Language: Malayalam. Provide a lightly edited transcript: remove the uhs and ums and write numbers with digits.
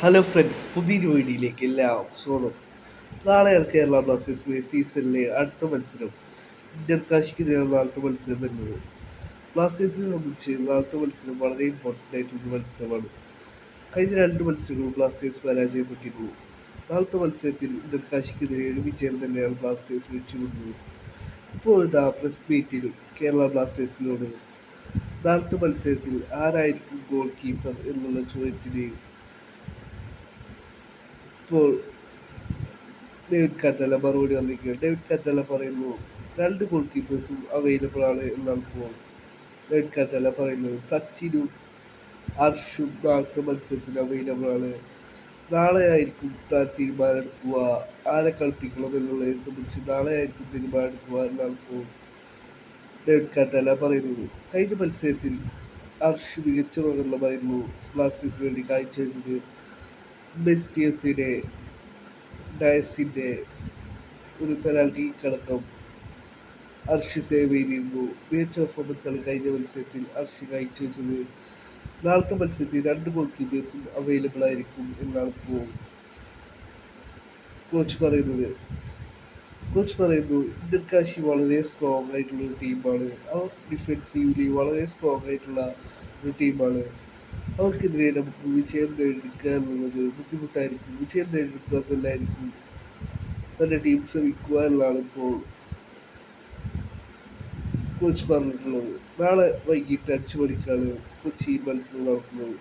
ഹലോ ഫ്രണ്ട്സ്, പുതിയൊരു വീഡിയോയിലേക്ക് എല്ലാവർക്കും സ്വാഗതം. നാളെയാണ് കേരള ബ്ലാസ്റ്റേഴ്സിലെ സീസണിലെ അടുത്ത മത്സരം. ഇന്റർ കാശിക്കെതിരെയാണ് നാളത്തെ മത്സരം വരുന്നത്. ബ്ലാസ്റ്റേഴ്സിനെ സംബന്ധിച്ച് നാളത്തെ മത്സരം വളരെ ഇമ്പോർട്ടൻ്റ് ആയിട്ടുള്ള മത്സരമാണ്. കഴിഞ്ഞ രണ്ട് മത്സരങ്ങളും ബ്ലാസ്റ്റേഴ്സ് പരാജയപ്പെട്ടിരുന്നു. നാളത്തെ മത്സരത്തിൽ ഇന്റർ കാശിക്കെതിരെ ഒരു വിജയം തന്നെയാണ് ബ്ലാസ്റ്റേഴ്സ് ലക്ഷ്യമിടുന്നത്. ഇപ്പോൾ ഇതാ പ്രസ് മീറ്റിൽ കേരള ബ്ലാസ്റ്റേഴ്സിനോട് നാളത്തെ മത്സരത്തിൽ ആരായിരിക്കും ഗോൾ കീപ്പർ എന്നുള്ള ചോദ്യത്തിന് ഇപ്പോൾ ഡേവിഡ് കാറ്റല മറുപടി വന്നിരിക്കുകയാണ്. ഡേവിഡ് കാറ്റല പറയുന്നു, രണ്ട് ഗോൾ കീപ്പേഴ്സും അവൈലബിൾ ആണ് എന്നാണ് ഇപ്പോൾ ഡേവിഡ് കാറ്റല പറയുന്നത്. സച്ചിനും അർഷും നാളത്തെ മത്സരത്തിന് അവൈലബിൾ ആണ്. നാളെ ആയിരിക്കും താൻ തീരുമാനമെടുക്കുക, ആരെ കളിപ്പിക്കണം എന്നുള്ളതിനെ സംബന്ധിച്ച് നാളെ ആയിരിക്കും തീരുമാനമെടുക്കുക എന്നാണ് ഇപ്പോൾ ഡേവിഡ് കാറ്റല പറയുന്നത്. കഴിഞ്ഞ മത്സരത്തിൽ അർഷ് മികച്ച പ്രകടനമായിരുന്നു ബ്ലാസ്റ്റേഴ്സിന് വേണ്ടി കാഴ്ചവെച്ചത്. ബെസ്റ്റിയസിനെ ഡയസിൻ്റെ ഒരു പെനാൽറ്റി കടക്കം അർഷ് സേവ് ചെയ്തിരുന്നു. മികച്ച പെർഫോമൻസാണ് കഴിഞ്ഞ മത്സരത്തിൽ അർഷ് കാഴ്ചവെച്ചത്. നാളത്തെ മത്സരത്തിൽ രണ്ട് ഗോൾ കീപ്പേഴ്സും അവൈലബിൾ ആയിരിക്കും എന്നാണ് ഇപ്പോൾ കോച്ച് പറയുന്നത്. കോച്ച് പറയുന്നു, ഇന്ത്യൻ കാശി വളരെ സ്ട്രോങ് ആയിട്ടുള്ള ഒരു ടീമാണ്. അവർ ഡിഫെൻസീവ്ലി വളരെ സ്ട്രോങ് ആയിട്ടുള്ള ഒരു ടീമാണ്. അവർക്കെതിരെ നമുക്ക് വിജയം നേടിയെടുക്കുക എന്നുള്ളത് ബുദ്ധിമുട്ടായിരിക്കും. വിജയം നേടിയെടുക്കുക എന്നല്ലായിരിക്കും തൻ്റെ ടീം ശ്രമിക്കുക എന്നാണ് ഇപ്പോൾ കോച്ച് പറഞ്ഞിട്ടുള്ളത്. നാളെ വൈകിട്ട് 5 മണിക്കാണ് കൊച്ചിയിൽ മത്സരം നടക്കുന്നത്.